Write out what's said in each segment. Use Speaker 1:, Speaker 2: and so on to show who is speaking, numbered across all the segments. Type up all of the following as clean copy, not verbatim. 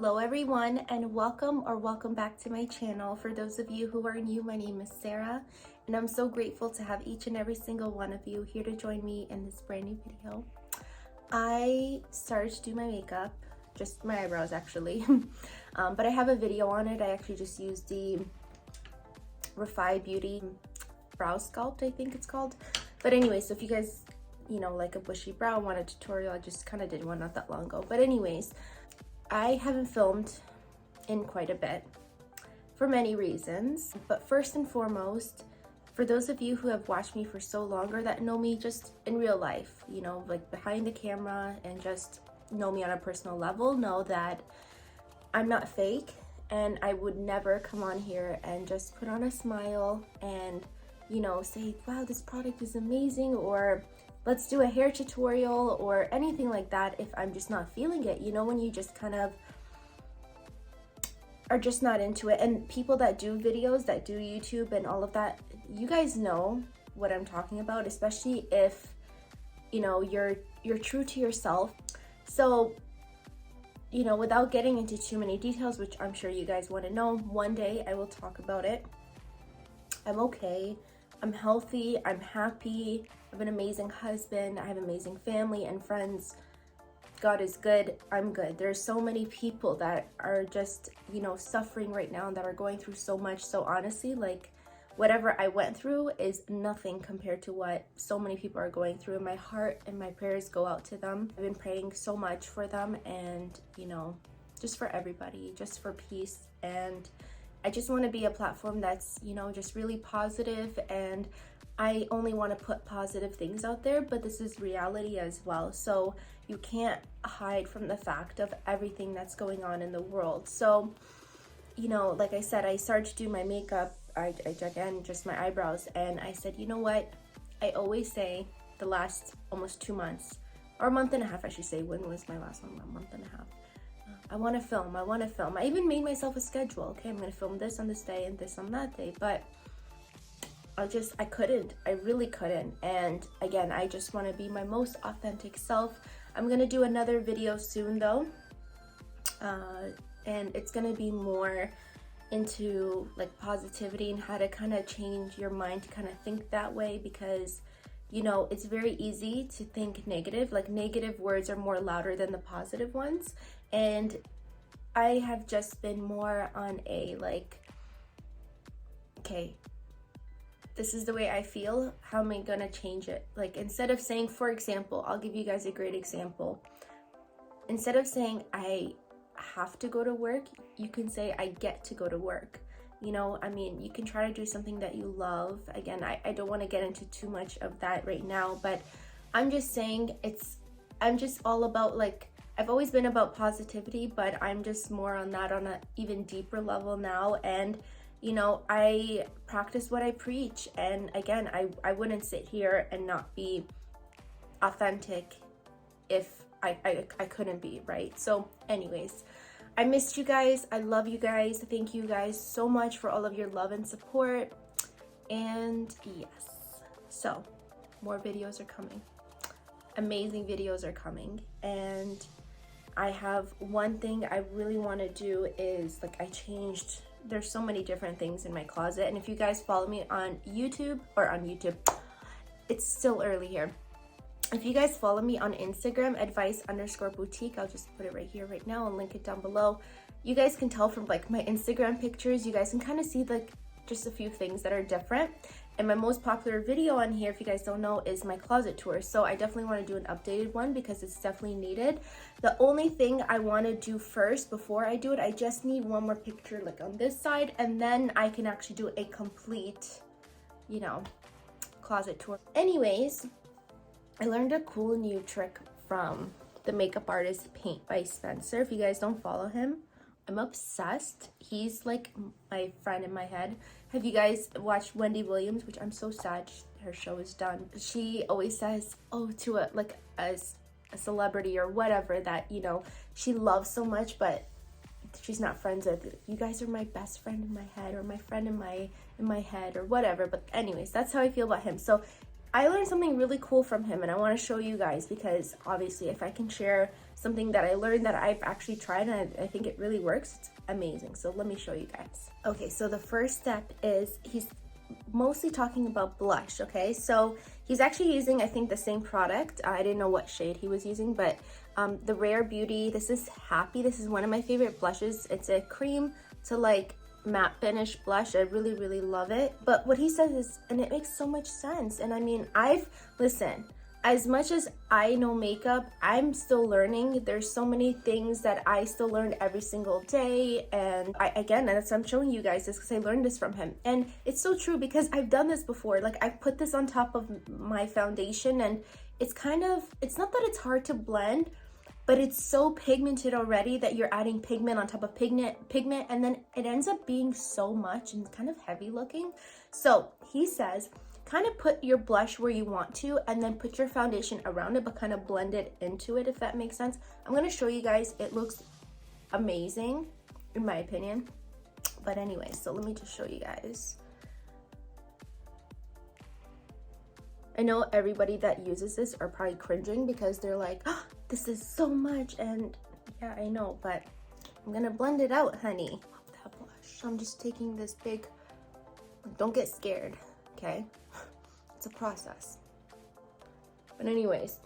Speaker 1: Hello everyone, and welcome back to my channel. For those of you who are new, my name is Sarah and I'm so grateful to have each and every single one of you here to join me in this brand new video. I started to do my makeup, just my eyebrows actually, but I have a video on it. I actually just used the Refy Beauty brow sculpt, I think it's called. But anyway, so if you guys like a bushy brow, want a tutorial, I just kind of did one not that long ago. But anyways, I haven't filmed in quite a bit for many reasons, but first and foremost, for those of you who have watched me for so long or that know me just in real life, like behind the camera and just know me on a personal level, know that I'm not fake and I would never come on here and just put on a smile and say, wow, this product is amazing, or let's do a hair tutorial or anything like that if I'm just not feeling it. When you just kind of are just not into it. And people that do videos, that do YouTube and all of that, you guys know what I'm talking about, especially if you're true to yourself. So without getting into too many details, which I'm sure you guys want to know, one day I will talk about it. I'm okay, I'm healthy, I'm happy, I have an amazing husband, I have amazing family and friends. God is good, I'm good. There's so many people that are just, suffering right now and that are going through so much. So honestly, like whatever I went through is nothing compared to what so many people are going through. My heart and my prayers go out to them. I've been praying so much for them and, just for everybody, just for peace. And I just want to be a platform that's, just really positive, and I only want to put positive things out there, but this is reality as well. So you can't hide from the fact of everything that's going on in the world. So, like I said, I started to do my makeup, again, just my eyebrows, and I said, you know what? I always say the last almost 2 months, or a month and a half, I should say. When was my last one? A month and a half. I want to film. I even made myself a schedule. Okay, I'm going to film this on this day and this on that day. But I couldn't. I really couldn't. And again, I just want to be my most authentic self. I'm going to do another video soon though. And it's going to be more into like positivity and how to kind of change your mind to kind of think that way, because it's very easy to think negative. Like negative words are more louder than the positive ones. And I have just been more on a like, okay, this is the way I feel. How am I gonna change it? Like instead of saying, for example, I'll give you guys a great example. Instead of saying I have to go to work, you can say I get to go to work. You can try to do something that you love. Again, I don't want to get into too much of that right now, but I'm just saying I'm just all about, like, I've always been about positivity, but I'm just more on that on an even deeper level now. And, I practice what I preach. And again, I wouldn't sit here and not be authentic if I couldn't be, right? So anyways, I missed you guys. I love you guys. Thank you guys so much for all of your love and support. And yes, so more videos are coming. Amazing videos are coming. And I have one thing I really want to do is, like, there's so many different things in my closet. And if you guys follow me on YouTube, it's still early here. If you guys follow me on Instagram, advice_boutique, I'll just put it right here right now and link it down below. You guys can tell from like my Instagram pictures, you guys can kind of see like just a few things that are different. And my most popular video on here, if you guys don't know, is my closet tour. So I definitely want to do an updated one because it's definitely needed. The only thing I want to do first before I do it, I just need one more picture like on this side, and then I can actually do a complete, closet tour. Anyways, I learned a cool new trick from the makeup artist Paint by Spencer. If you guys don't follow him, I'm obsessed. He's like my friend in my head. Have you guys watched Wendy Williams, which I'm so sad her show is done? She always says, to a celebrity or whatever that, she loves so much, but she's not friends with. You guys are my best friend in my head, or my friend in my head, or whatever. But anyways, that's how I feel about him. So I learned something really cool from him, and I want to show you guys, because obviously if I can share something that I learned that I've actually tried and I think it really works, it's amazing. So let me show you guys. Okay, so the first step is he's mostly talking about blush. Okay, so he's actually using, I think, the same product. I didn't know what shade he was using, but the Rare Beauty, this is Happy. This is one of my favorite blushes. It's a cream to like matte finish blush. I really love it. But what he says is, and it makes so much sense, and I mean, listen, as much as I know makeup, I'm still learning. There's so many things that I still learn every single day, and again, that's why I'm showing you guys this, because I learned this from him. And it's so true, because I've done this before. Like, I've put this on top of my foundation, and it's not that it's hard to blend, but it's so pigmented already that you're adding pigment on top of pigment, and then it ends up being so much and kind of heavy looking. So he says, kind of put your blush where you want to, and then put your foundation around it, but kind of blend it into it, if that makes sense. I'm going to show you guys. It looks amazing, in my opinion. But anyway, so let me just show you guys. I know everybody that uses this are probably cringing, because they're like, oh, this is so much, and yeah, I know, but I'm gonna blend it out, honey. Love that blush. I'm just taking this big, don't get scared, okay? It's a process. But anyways,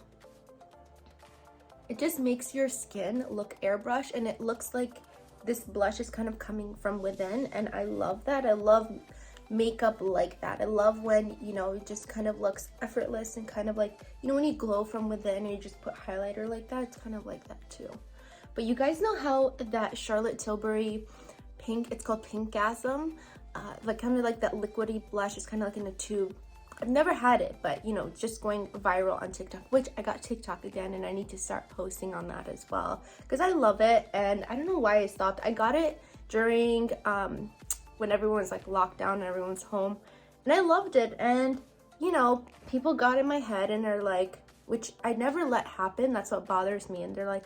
Speaker 1: it just makes your skin look airbrushed, and it looks like this blush is kind of coming from within, and I love that. I love makeup like that. I love when, you know, it just kind of looks effortless, and kind of like, you know, when you glow from within and you just put highlighter like that, it's kind of like that too. But you guys know how that Charlotte Tilbury pink, it's called Pinkgasm, like kind of like that liquidy blush, is kind of like in a tube. I've never had it, but you know, just going viral on TikTok, which I got TikTok again, and I need to start posting on that as well, because I love it. And I don't know why I stopped. I got it during when everyone's like locked down and everyone's home, and I loved it. And you know, people got in my head and they're like, which I never let happen, that's what bothers me, and they're like,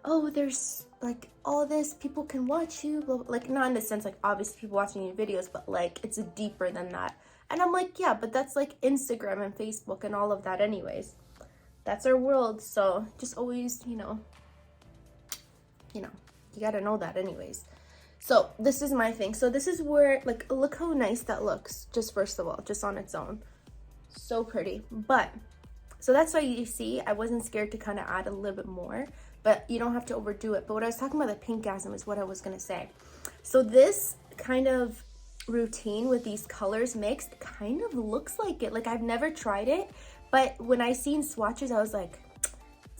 Speaker 1: oh, there's like all this, people can watch you, blah, blah. Like, not in the sense like obviously people watching your videos, but like it's deeper than that. And I'm like, yeah, but that's like Instagram and Facebook and all of that anyways. That's our world. So just always, you know, you gotta know that anyways. So this is my thing. So this is where, like, look how nice that looks, just first of all, just on its own. So pretty. But, so that's why you see, I wasn't scared to kind of add a little bit more, but you don't have to overdo it. But what I was talking about, the Pinkgasm, is what I was gonna say. So this kind of routine with these colors mixed kind of looks like it. Like, I've never tried it, but when I seen swatches, I was like,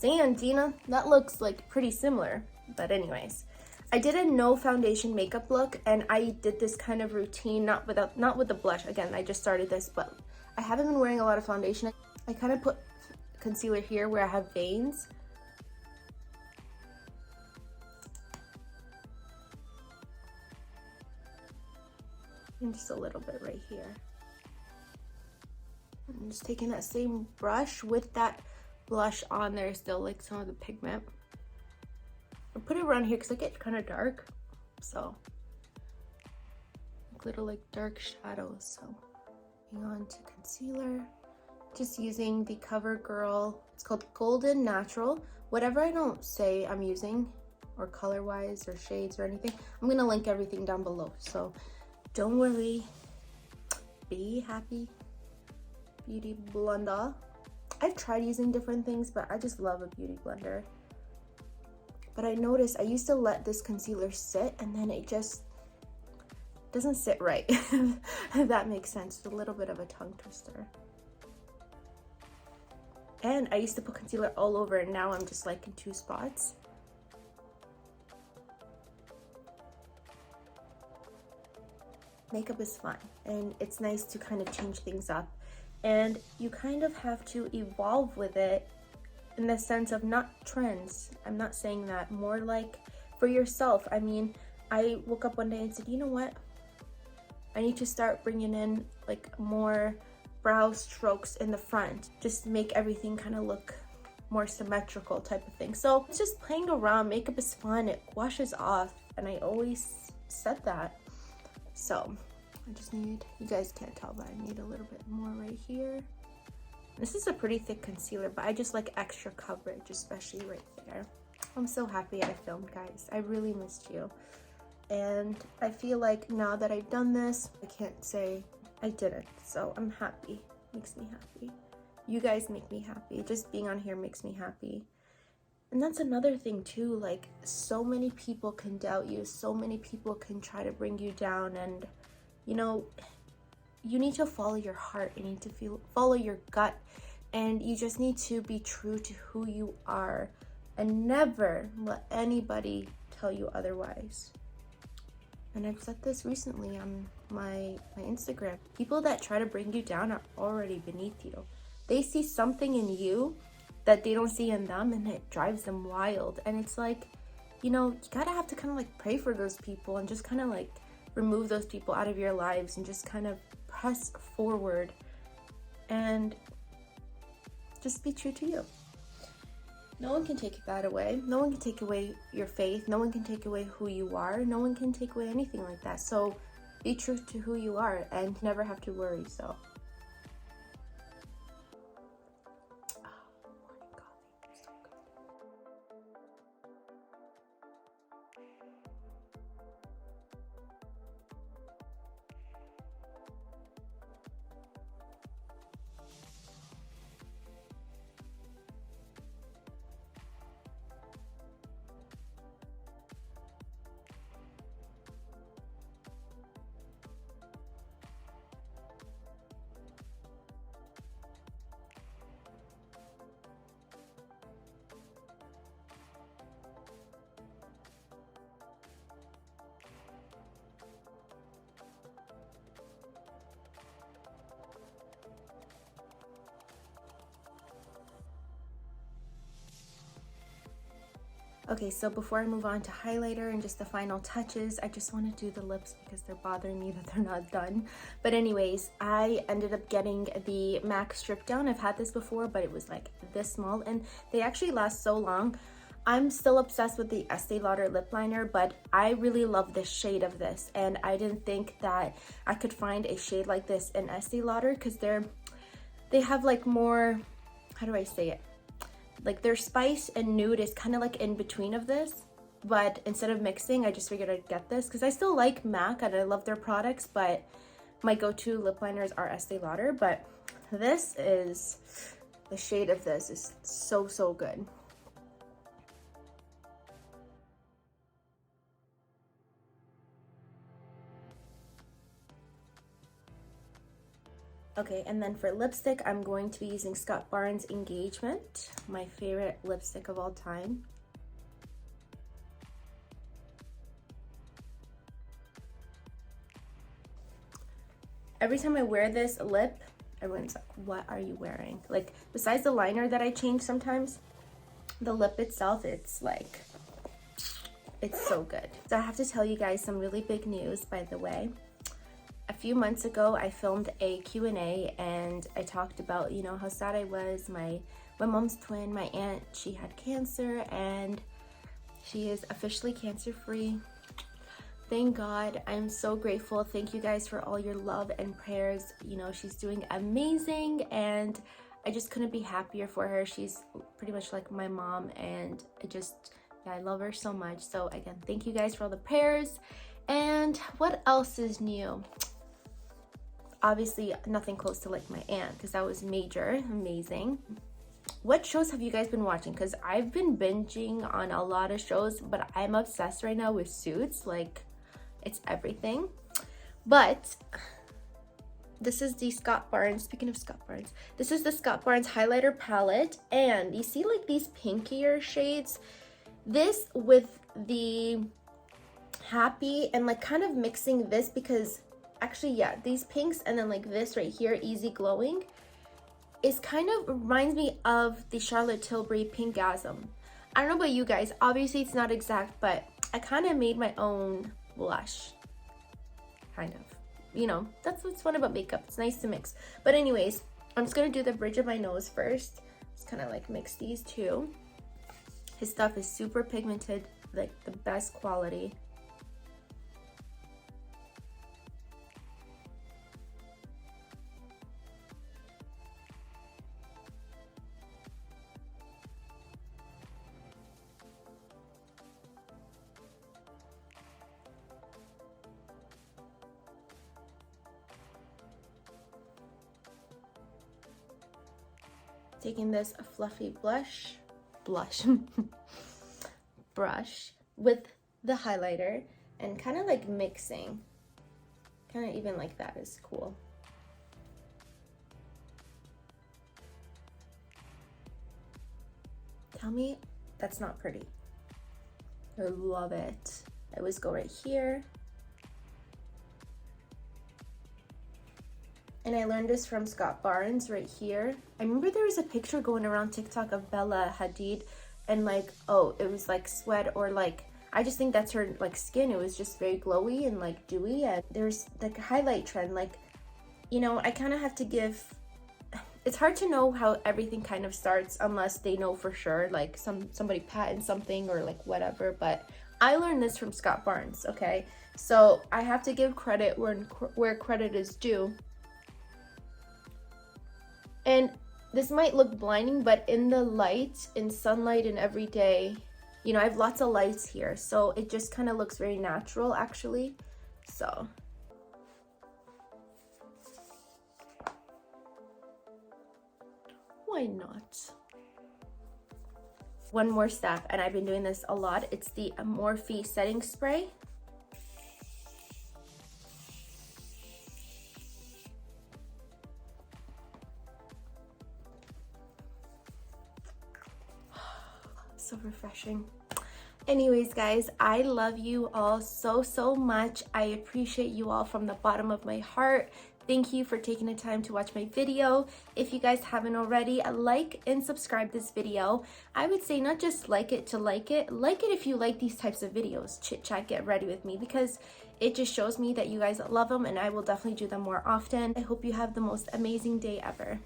Speaker 1: damn, Gina, that looks like pretty similar. But anyways, I did a no foundation makeup look, and I did this kind of routine, not with the blush. Again, I just started this, but I haven't been wearing a lot of foundation. I kind of put concealer here where I have veins. And just a little bit right here. I'm just taking that same brush with that blush on there still, like some of the pigment. I'll put it around here because I get kind of dark, so like little like dark shadows. So moving on to concealer, just using the COVERGIRL, it's called Golden Natural. Whatever I don't say I'm using, or color wise or shades or anything, I'm gonna link everything down below, so don't worry. Be happy. Beauty blender. I've tried using different things, but I just love a beauty blender. But I noticed I used to let this concealer sit, and then it just doesn't sit right. If that makes sense. It's a little bit of a tongue twister. And I used to put concealer all over, and now I'm just like in 2 spots. Makeup is fun, and it's nice to kind of change things up, and you kind of have to evolve with it, in the sense of not trends. I'm not saying that, more like for yourself. I mean, I woke up one day and said, you know what, I need to start bringing in like more brow strokes in the front, just to make everything kind of look more symmetrical type of thing. So it's just playing around. Makeup is fun, it washes off, and I always said that. So I just need, you guys can't tell, but I need a little bit more right here. This is a pretty thick concealer, but I just like extra coverage, especially right there. I'm so happy I filmed, guys. I really missed you. And I feel like now that I've done this, I can't say I didn't. So I'm happy. Makes me happy. You guys make me happy. Just being on here makes me happy. And that's another thing too, like so many people can doubt you, so many people can try to bring you down, and you know, you need to follow your heart, you need to follow your gut, and you just need to be true to who you are and never let anybody tell you otherwise. And I've said this recently on my Instagram. People that try to bring you down are already beneath you. They see something in you that they don't see in them, and it drives them wild. And it's like, you know, you gotta have to kind of like pray for those people and just kind of like remove those people out of your lives and just kind of press forward and just be true to you. No one can take that away. No one can take away your faith. No one can take away who you are. No one can take away anything like that. So be true to who you are and never have to worry. So okay, so before I move on to highlighter and just the final touches, I just want to do the lips because they're bothering me that they're not done. But anyways, I ended up getting the MAC Strip Down. I've had this before, but it was like this small, and they actually last so long. I'm still obsessed with the Estee Lauder lip liner, but I really love the shade of this, and I didn't think that I could find a shade like this in Estee Lauder because they have like more, how do I say it? Like their spice and nude is kind of like in between of this, but instead of mixing, I just figured I'd get this because I still like MAC and I love their products, but my go-to lip liners are Estee Lauder. But this is, the shade of this is so, so good. Okay, and then for lipstick, I'm going to be using Scott Barnes Engagement, my favorite lipstick of all time. Every time I wear this lip, everyone's like, what are you wearing? Like, besides the liner that I change sometimes, the lip itself, it's like, it's so good. So I have to tell you guys some really big news, by the way. A few months ago, I filmed a Q&A and I talked about, you know, how sad I was. My mom's twin, my aunt, she had cancer and she is officially cancer-free. Thank God. I'm so grateful. Thank you guys for all your love and prayers. You know, she's doing amazing and I just couldn't be happier for her. She's pretty much like my mom and I love her so much. So again, thank you guys for all the prayers. And what else is new? Obviously nothing close to like my aunt because that was major, amazing. What shows have you guys been watching? Because I've been binging on a lot of shows, but I'm obsessed right now with Suits. Like, it's everything. But this is the Scott Barnes, speaking of Scott Barnes, this is the Scott Barnes highlighter palette, and you see like these pinkier shades. This with the Happy and like kind of mixing this because actually, yeah, these pinks and then like this right here, Easy Glowing, is kind of reminds me of the Charlotte Tilbury Pinkgasm. I don't know about you guys, obviously it's not exact, but I kind of made my own blush, kind of. You know, that's what's fun about makeup, it's nice to mix. But anyways, I'm just gonna do the bridge of my nose first. Just kind of like mix these two. His stuff is super pigmented, like the best quality. Taking this fluffy blush brush with the highlighter and kind of like mixing. Kind of even like that is cool. Tell me that's not pretty. I love it. I always go right here. And I learned this from Scott Barnes right here. I remember there was a picture going around TikTok of Bella Hadid and like, oh, it was like sweat or like, I just think that's her like skin. It was just very glowy and like dewy. And there's like a highlight trend. Like, you know, I kind of have to give, it's hard to know how everything kind of starts unless they know for sure, like somebody patents something or like whatever. But I learned this from Scott Barnes, okay? So I have to give credit where credit is due. And this might look blinding, but in the light, in sunlight and every day, you know, I have lots of lights here, so it just kind of looks very natural actually. So why not? One more step, and I've been doing this a lot. It's the Morphe setting spray. So refreshing. Anyways, guys, I love you all so much. I appreciate you all from the bottom of my heart. Thank you for taking the time to watch my video. If you guys haven't already, like and subscribe this video. I would say not just like it to like it if you like these types of videos, chit chat, get ready with me, because it just shows me that you guys love them, and I will definitely do them more often. I hope you have the most amazing day ever.